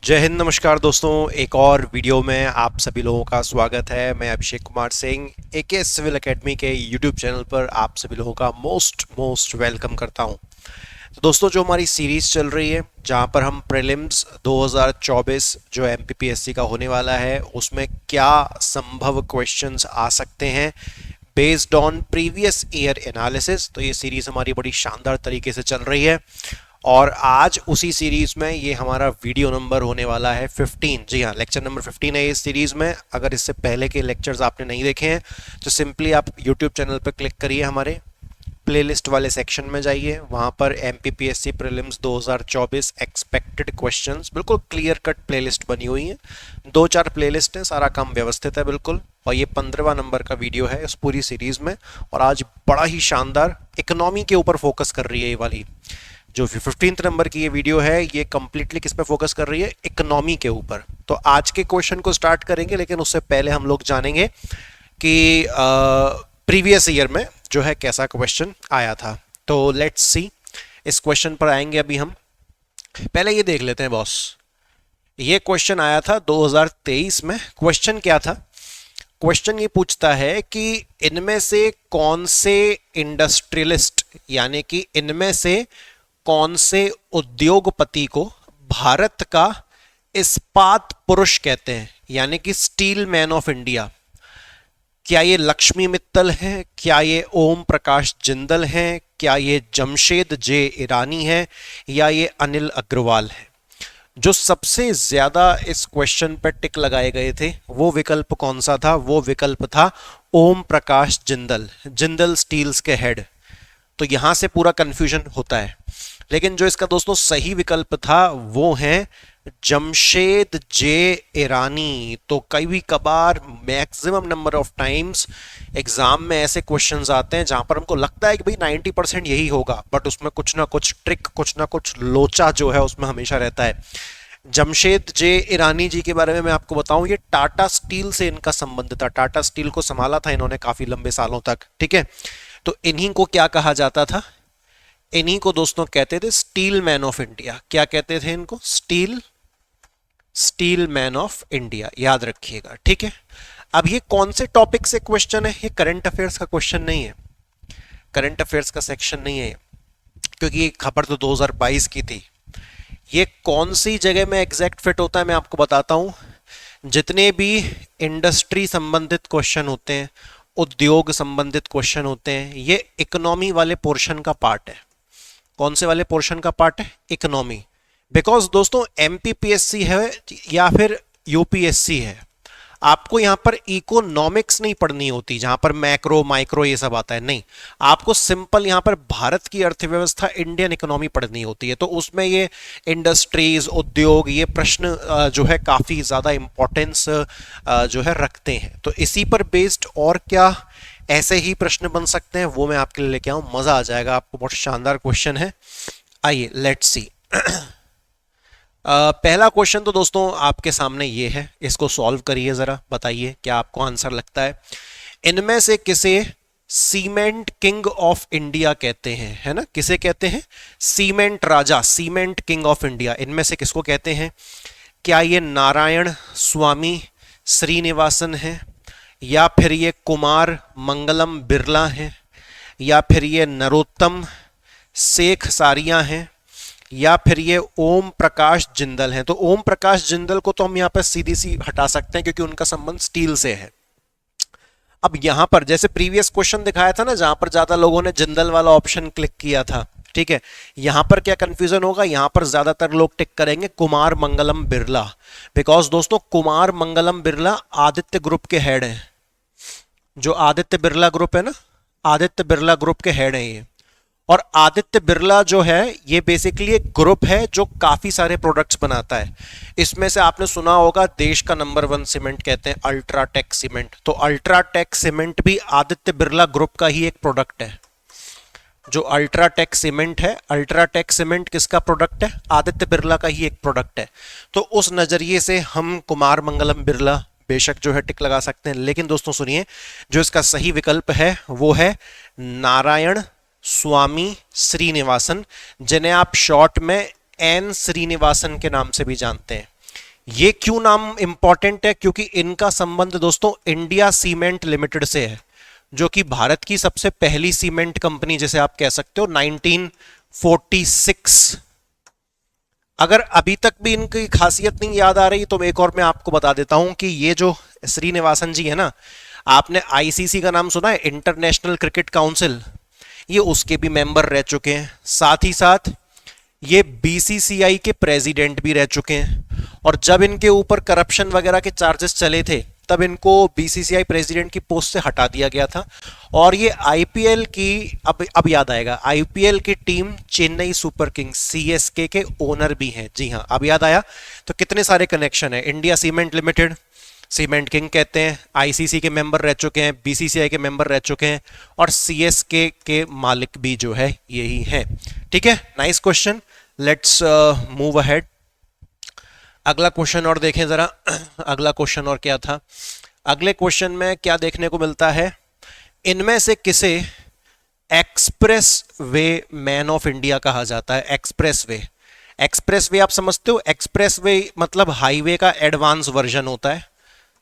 जय हिंद, नमस्कार दोस्तों। एक और वीडियो में आप सभी लोगों का स्वागत है। मैं अभिषेक कुमार सिंह एके सिविल एकेडमी के यूट्यूब चैनल पर आप सभी लोगों का मोस्ट वेलकम करता हूं। तो दोस्तों, जो हमारी सीरीज चल रही है जहां पर हम प्रीलिम्स 2024 जो एमपीपीएससी का होने वाला है उसमें क्या संभव क्वेश्चंस आ सकते हैं based on previous year analysis, तो ये सीरीज हमारी बड़ी शानदार तरीके से चल रही है। और आज उसी सीरीज में ये हमारा वीडियो नंबर होने वाला है 15। जी हाँ, लेक्चर नंबर 15 है इस सीरीज में। अगर इससे पहले के लेक्चर्स आपने नहीं देखे हैं तो सिंपली आप यूट्यूब चैनल पर क्लिक करिए, हमारे प्लेलिस्ट वाले सेक्शन में जाइए, वहां पर एमपीपीएससी प्रीलिम्स 2024 एक्सपेक्टेड क्वेश्चंस बिल्कुल क्लियर कट प्लेलिस्ट बनी हुई है। 2-4 प्लेलिस्ट है, सारा काम व्यवस्थित है बिल्कुल। और ये 15वां नंबर का वीडियो है इस पूरी सीरीज में। और आज बड़ा ही शानदार इकोनॉमी के ऊपर फोकस कर रही है ये वाली जो 15th नंबर की ये वीडियो है। ये कंप्लीटली किस पे फोकस कर रही है? इकोनॉमी के ऊपर। तो आज के क्वेश्चन को स्टार्ट करेंगे, लेकिन उससे पहले हम लोग जानेंगे कि प्रीवियस ईयर में जो है कैसा क्वेश्चन आया था। तो लेट्स सी, इस क्वेश्चन पर आएंगे अभी हम। पहले ये देख लेते हैं बॉस, ये क्वेश्चन आया था 2023 में। क्वेश्चन क्या था? क्वेश्चन ये पूछता है कि इनमें से कौन से इंडस्ट्रियलिस्ट, यानी कि इनमें से कौन से उद्योगपति को भारत का इस्पात पुरुष कहते हैं, यानी कि स्टील मैन ऑफ इंडिया। क्या ये लक्ष्मी मित्तल हैं? क्या ये ओम प्रकाश जिंदल हैं? क्या ये जमशेद जे ईरानी है? या ये अनिल अग्रवाल है? जो सबसे ज्यादा इस क्वेश्चन पर टिक लगाए गए थे वो विकल्प कौन सा था? वो विकल्प था ओम प्रकाश जिंदल, जिंदल स्टील्स के हेड। तो यहां से पूरा कंफ्यूजन होता है। लेकिन जो इसका दोस्तों सही विकल्प था वो है जमशेद जे ईरानी। तो कभी कभार maximum number of times exam में ऐसे क्वेश्चंस आते हैं जहां पर हमको लगता है कि भाई 90% यही होगा, बट उसमें कुछ ना कुछ ट्रिक, कुछ ना कुछ लोचा जो है उसमें हमेशा रहता है। जमशेद जे ईरानी जी के बारे में मैं आपको बताऊं, ये टाटा स्टील से इनका संबंध था। टाटा स्टील को संभाला था इन्होंने काफी लंबे सालों तक, ठीक है। तो इन्हीं को क्या कहा जाता था? इन्हीं को दोस्तों कहते थे स्टील मैन ऑफ इंडिया। क्या कहते थे इनको? स्टील मैन ऑफ इंडिया, याद रखिएगा, ठीक है। अब ये कौन से टॉपिक से क्वेश्चन है? ये करंट अफेयर्स का क्वेश्चन नहीं है, करंट अफेयर्स का सेक्शन नहीं है, क्योंकि ये खबर तो 2022 की थी। ये कौन सी जगह में एग्जैक्ट फिट होता है मैं आपको बताता हूं। जितने भी इंडस्ट्री संबंधित क्वेश्चन होते हैं, उद्योग संबंधित क्वेश्चन होते हैं, ये इकोनॉमी वाले पोर्शन का पार्ट है। कौन से वाले पोर्शन का पार्ट है? इकोनॉमी। बिकॉज दोस्तों एमपीपीएससी है या फिर यूपीएससी है, आपको यहां पर इकोनॉमिक्स नहीं पढ़नी होती जहां पर मैक्रो माइक्रो ये सब आता है। नहीं, आपको सिंपल यहां पर भारत की अर्थव्यवस्था, इंडियन इकोनॉमी पढ़नी होती है। तो उसमें ये इंडस्ट्रीज, उद्योग, ये प्रश्न जो है काफी ज्यादा इंपॉर्टेंस जो है रखते हैं। तो इसी पर बेस्ड और क्या ऐसे ही प्रश्न बन सकते हैं वो मैं आपके लिए लेके आऊं, मजा आ जाएगा आपको। बहुत शानदार क्वेश्चन है, आइए लेट्स सी। पहला क्वेश्चन तो दोस्तों आपके सामने ये है, इसको सॉल्व करिए जरा, बताइए क्या आपको आंसर लगता है। इनमें से किसे सीमेंट किंग ऑफ इंडिया कहते हैं? है ना, किसे कहते हैं? Cement Raja, cement king of India, इनमें से किसको कहते हैं? क्या ये नारायण स्वामी श्रीनिवासन है, या फिर ये कुमार मंगलम बिरला हैं, या फिर ये नरोत्तम शेख सारिया हैं, या फिर ये ओम प्रकाश जिंदल हैं? तो ओम प्रकाश जिंदल को तो हम यहाँ पर सीधी सी हटा सकते हैं क्योंकि उनका संबंध स्टील से है। अब यहां पर जैसे प्रीवियस क्वेश्चन दिखाया था ना, जहां पर ज्यादा लोगों ने जिंदल वाला ऑप्शन क्लिक किया था, ठीक है, यहां पर क्या कंफ्यूजन होगा? यहां पर ज्यादातर लोग टिक करेंगे कुमार मंगलम बिरला। बिकॉज दोस्तों कुमार मंगलम बिरला आदित्य ग्रुप के हेड हैं। जो आदित्य बिरला ग्रुप है ना, आदित्य बिरला ग्रुप के हेड हैं ये। और आदित्य बिरला जो है ये बेसिकली एक ग्रुप है जो काफी सारे प्रोडक्ट्स बनाता है। इसमें से आपने सुना होगा देश का नंबर 1 सीमेंट कहते हैं अल्ट्राटेक सीमेंट। तो अल्ट्राटेक सीमेंट भी आदित्य बिरला ग्रुप का ही एक प्रोडक्ट है। जो अल्ट्राटेक सीमेंट है, अल्ट्राटेक सीमेंट किसका प्रोडक्ट है? आदित्य बिरला का ही एक प्रोडक्ट है। तो उस नजरिए से हम कुमार मंगलम बिरला बेशक जो है टिक लगा सकते हैं। लेकिन दोस्तों सुनिए, जो इसका सही विकल्प है वो है नारायण स्वामी श्रीनिवासन, जिन्हें आप शॉर्ट में एन श्रीनिवासन के नाम से भी जानते हैं। ये क्यों नाम इंपॉर्टेंट है? क्योंकि इनका संबंध दोस्तों इंडिया सीमेंट लिमिटेड से है, जो कि भारत की सबसे पहली सीमेंट कंपनी जिसे आप कह सकते हो 1946। अगर अभी तक भी इनकी खासियत नहीं याद आ रही तो एक और मैं आपको बता देता हूं कि ये जो श्रीनिवासन जी है ना, आपने आईसीसी का नाम सुना है, इंटरनेशनल क्रिकेट काउंसिल, ये उसके भी मेंबर रह चुके हैं। साथ ही साथ ये बीसीसीआई के प्रेसिडेंट भी रह चुके हैं, और जब इनके ऊपर करप्शन वगैरह के चार्जेस चले थे तब इनको बीसीसीआई प्रेसिडेंट की पोस्ट से हटा दिया गया था। और ये आईपीएल की, अब याद आएगा, आईपीएल की team Chennai super Kings CSK के ओनर भी हैं। जी हाँ, अब याद आया। तो कितने सारे कनेक्शन है, India cement limited, cement king कहते हैं, आईसीसी के मेंबर रह चुके हैं, बीसीसीआई के मेंबर रह चुके हैं, और सीएसके के मालिक भी जो है यही है। ठीक है, nice question. Let's move ahead. अगला क्वेश्चन और देखें जरा। अगला क्वेश्चन और क्या था? अगले क्वेश्चन में क्या देखने को मिलता है, इनमें से किसे express way man of India कहा जाता है? एक्सप्रेस वे, एक्सप्रेस वे आप समझते हो? एक्सप्रेस वे मतलब हाईवे का एडवांस वर्जन होता है,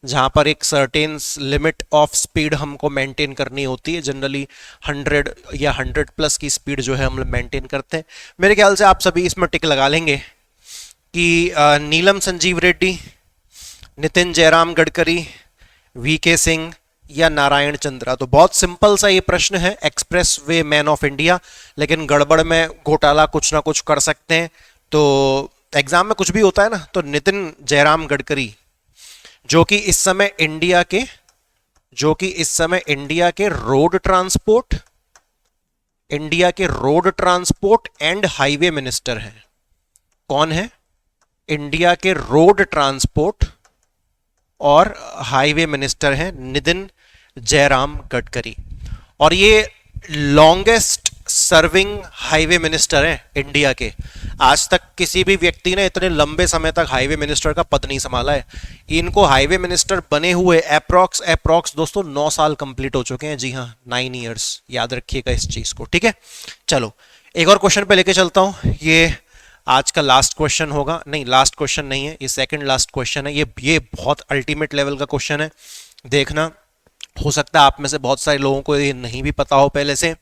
जहां पर एक सर्टेन लिमिट ऑफ स्पीड हमको मेंटेन करनी होती है। जनरली 100 या 100+ की स्पीड जो है हम मेंटेन करते हैं। मेरे ख्याल से आप सभी इसमें टिक लगा लेंगे कि नीलम संजीव रेड्डी, नितिन जयराम गडकरी, वीके सिंह या नारायण चंद्रा। तो बहुत सिंपल सा ये प्रश्न है, express way man of India, लेकिन गड़बड़ में घोटाला कुछ ना कुछ कर सकते हैं, तो एग्जाम में कुछ भी होता है ना। तो नितिन जयराम गडकरी, जो कि इस समय इंडिया के road transport and highway minister हैं। कौन है? इंडिया के रोड ट्रांसपोर्ट और हाईवे मिनिस्टर हैं नितिन जयराम गडकरी, और ये लॉन्गेस्ट सर्विंग हाईवे मिनिस्टर हैं इंडिया के। आज तक किसी भी व्यक्ति ने इतने लंबे समय तक हाईवे मिनिस्टर का पद नहीं संभाला है। इनको हाईवे मिनिस्टर बने हुए अप्रॉक्स दोस्तों 9 साल कंप्लीट हो चुके हैं। जी हाँ, 9 इयर्स, याद रखिएगा इस चीज को। ठीक है, चलो एक और क्वेश्चन पे लेके चलता हूं। ये आज का लास्ट क्वेश्चन होगा, नहीं लास्ट क्वेश्चन नहीं है, ये सेकंड लास्ट क्वेश्चन है। ये बहुत अल्टीमेट लेवल का क्वेश्चन है, देखना। हो सकता है आप में से बहुत सारे लोगों को ये नहीं भी पता हो पहले से।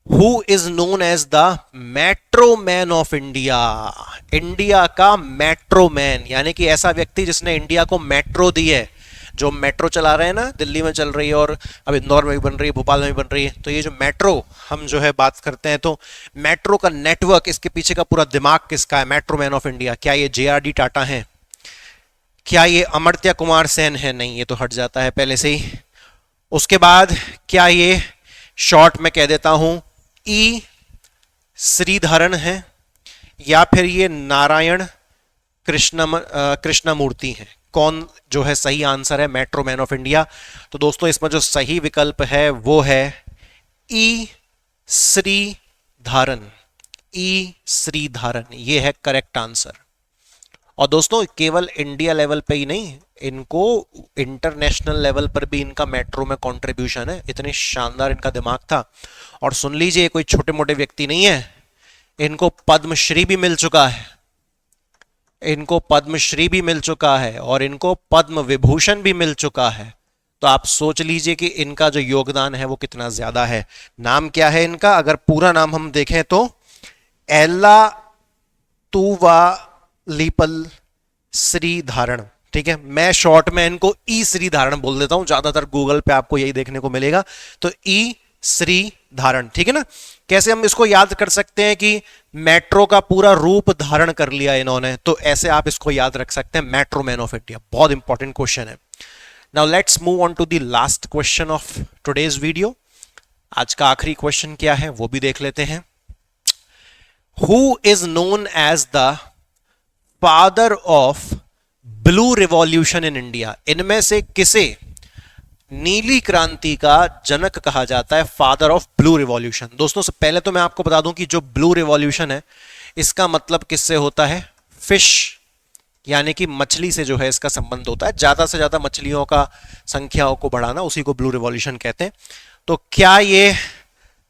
Who is known as the metro man of India? India का मेट्रो मैन, यानी कि ऐसा व्यक्ति जिसने इंडिया को मेट्रो दी है। जो मेट्रो चला रहे हैं ना, दिल्ली में चल रही है, और अब इंदौर में भी बन रही है, भोपाल में भी बन रही है। तो ये जो मेट्रो हम जो है बात करते हैं, तो मेट्रो का नेटवर्क, इसके पीछे का पूरा दिमाग किसका है? Metro man of India. क्या ये जेआरडी टाटा है? क्या ये अमर्त्य कुमार सेन है? नहीं, ये तो हट जाता है पहले से ही। उसके बाद क्या ये, शॉर्ट में कह देता हूं, ई श्रीधरन है, या फिर ये नारायण कृष्णमूर्ति हैं? कौन जो है सही आंसर है मेट्रो मैन ऑफ इंडिया? तो दोस्तों इसमें जो सही विकल्प है वो है ई श्रीधरन। ई श्रीधरन, ये है करेक्ट आंसर। और दोस्तों केवल इंडिया लेवल पे ही नहीं, इनको इंटरनेशनल लेवल पर भी इनका मेट्रो में कंट्रीब्यूशन है। इतने शानदार इनका दिमाग था। और सुन लीजिए, कोई छोटे मोटे व्यक्ति नहीं है, इनको पद्मश्री भी मिल चुका है, और इनको पद्म विभूषण भी मिल चुका है। तो आप सोच लीजिए कि इनका जो योगदान है वो कितना ज्यादा है। नाम क्या है इनका? अगर पूरा नाम हम देखें तो एल्ला तुवा लीपल श्रीधारण। ठीक है, मैं शॉर्ट में इनको ई श्रीधारण बोल देता हूं, ज्यादातर गूगल पे आपको यही देखने को मिलेगा। तो ई श्रीधारण, ठीक है ना। कैसे हम इसको याद कर सकते हैं कि मेट्रो का पूरा रूप धारण कर लिया इन्होंने, तो ऐसे आप इसको याद रख सकते हैं, मेट्रो मैन ऑफ इंडिया। बहुत इंपॉर्टेंट क्वेश्चन है। Now let's move on to the last question of today's video. आज का आखिरी क्वेश्चन क्या है वो भी देख लेते हैं। Who is known as the father of blue revolution in India? इनमें से किसे नीली क्रांति का जनक कहा जाता है, फादर ऑफ ब्लू रिवॉल्यूशन? दोस्तों से पहले तो मैं आपको बता दूं कि जो ब्लू रिवॉल्यूशन है इसका मतलब किससे होता है? फिश, यानी कि मछली से जो है इसका संबंध होता है। ज्यादा से ज्यादा मछलियों का संख्याओं को बढ़ाना, उसी को ब्लू रिवॉल्यूशन कहते हैं। तो क्या ये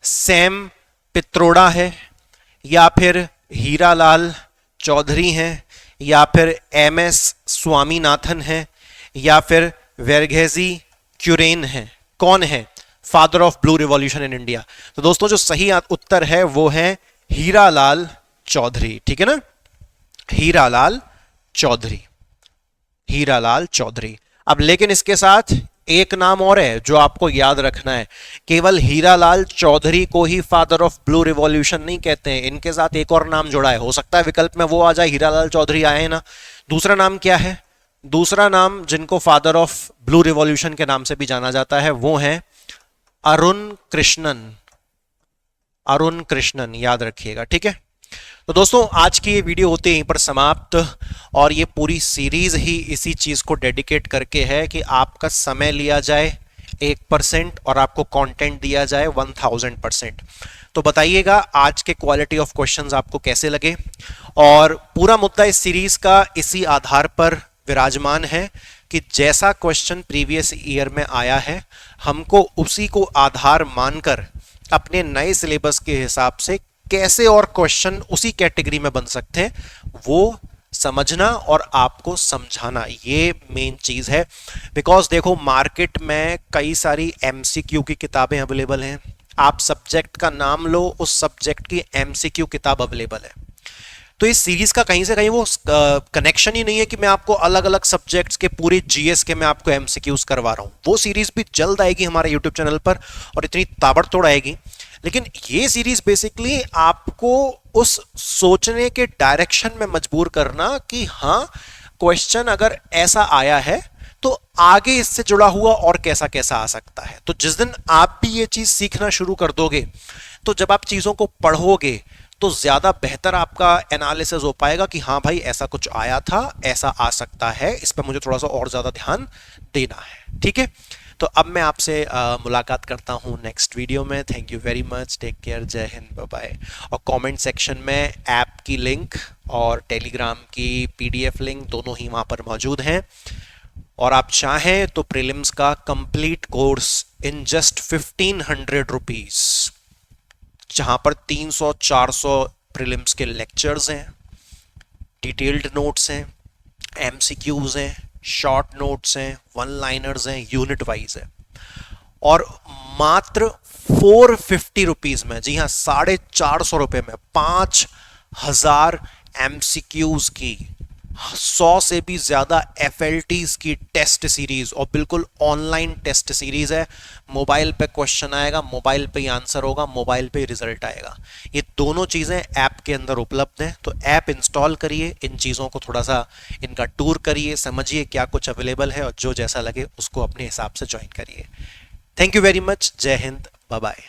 सैम पित्रोड़ा है, या फिर हीरालाल चौधरी हैं, या फिर MS स्वामीनाथन है, या फिर वर्घेजी क्यूरेन है? कौन है father of blue revolution in India? तो दोस्तों जो सही उत्तर है वो है हीरालाल चौधरी। ठीक है ना, हीरालाल चौधरी, हीरालाल चौधरी। अब लेकिन इसके साथ एक नाम और है जो आपको याद रखना है, केवल हीरालाल चौधरी को ही फादर ऑफ ब्लू रिवॉल्यूशन नहीं कहते हैं, इनके साथ एक और नाम जुड़ा है। हो सकता है विकल्प में वो आ जाए, हीरालाल चौधरी आए ना। दूसरा नाम क्या है? दूसरा नाम जिनको फादर ऑफ ब्लू रिवॉल्यूशन के नाम से भी जाना जाता है वो है अरुण कृष्णन। अरुण कृष्णन, याद रखिएगा। ठीक है, तो दोस्तों आज की ये वीडियो होती है यहीं पर समाप्त, और ये पूरी सीरीज ही इसी चीज को डेडिकेट करके है कि आपका समय लिया जाए 1% और आपको कंटेंट दिया जाए 1000%। तो बताइएगा आज के क्वालिटी ऑफ क्वेश्चंस आपको कैसे लगे, और पूरा मुद्दा इस सीरीज का इसी आधार पर विराजमान है कि जैसा क्वेश्चन प्रीवियस ईयर में आया है हमको उसी को आधार मानकर अपने नए सिलेबस के हिसाब से कैसे और क्वेश्चन उसी कैटेगरी में बन सकते हैं वो समझना और आपको समझाना, ये मेन चीज है। बिकॉज देखो मार्केट में कई सारी MCQ की किताबें अवेलेबल हैं, आप सब्जेक्ट का नाम लो, उस सब्जेक्ट की MCQ किताब अवेलेबल है। तो इस सीरीज का कहीं से कहीं वो कनेक्शन ही नहीं है कि मैं आपको अलग अलग सब्जेक्ट्स के पूरे GS के मैं आपको MCQs करवा रहा हूं। वो सीरीज भी जल्द आएगी हमारे YouTube चैनल पर और इतनी ताबड़तोड़ आएगी, लेकिन ये सीरीज बेसिकली आपको उस सोचने के डायरेक्शन में मजबूर करना कि हाँ क्वेश्चन अगर ऐसा आया है तो आगे इससे जुड़ा हुआ और कैसा कैसा आ सकता है। तो जिस दिन आप भी ये चीज सीखना शुरू कर दोगे तो जब आप चीजों को पढ़ोगे तो ज्यादा बेहतर आपका एनालिसिस हो पाएगा कि हाँ भाई ऐसा कुछ आया था, ऐसा आ सकता है, इस पर मुझे थोड़ा सा और ज्यादा ध्यान देना है। ठीक है, तो अब मैं आपसे मुलाकात करता हूँ नेक्स्ट वीडियो में। Thank you very much, take care, जय हिंद, बाय बाय। और कमेंट सेक्शन में ऐप की लिंक और टेलीग्राम की PDF लिंक दोनों ही वहाँ पर मौजूद हैं, और आप चाहें तो प्रीलिम्स का complete course in just 1500 rupees, जहाँ पर 300-400 प्रीलिम्स के लेक्चर्स हैं, डिटेल्ड नोट्स हैं, MCQs हैं, शॉर्ट नोट्स हैं, वन लाइनर्स हैं, यूनिट वाइज है, और मात्र 450 रुपीज में, जी हाँ 450 रुपए में 5000 MCQs की, 100 से भी ज्यादा FLTs की टेस्ट सीरीज, और बिल्कुल ऑनलाइन टेस्ट सीरीज है। मोबाइल पे क्वेश्चन आएगा, मोबाइल पे ही आंसर होगा, मोबाइल पे ही रिजल्ट आएगा। ये दोनों चीजें ऐप के अंदर उपलब्ध हैं, तो ऐप इंस्टॉल करिए, इन चीजों को थोड़ा सा इनका टूर करिए, समझिए क्या कुछ अवेलेबल है, और जो जैसा लगे उसको अपने हिसाब से ज्वाइन करिए। थैंक यू वेरी मच, जय हिंद, बाय बाय।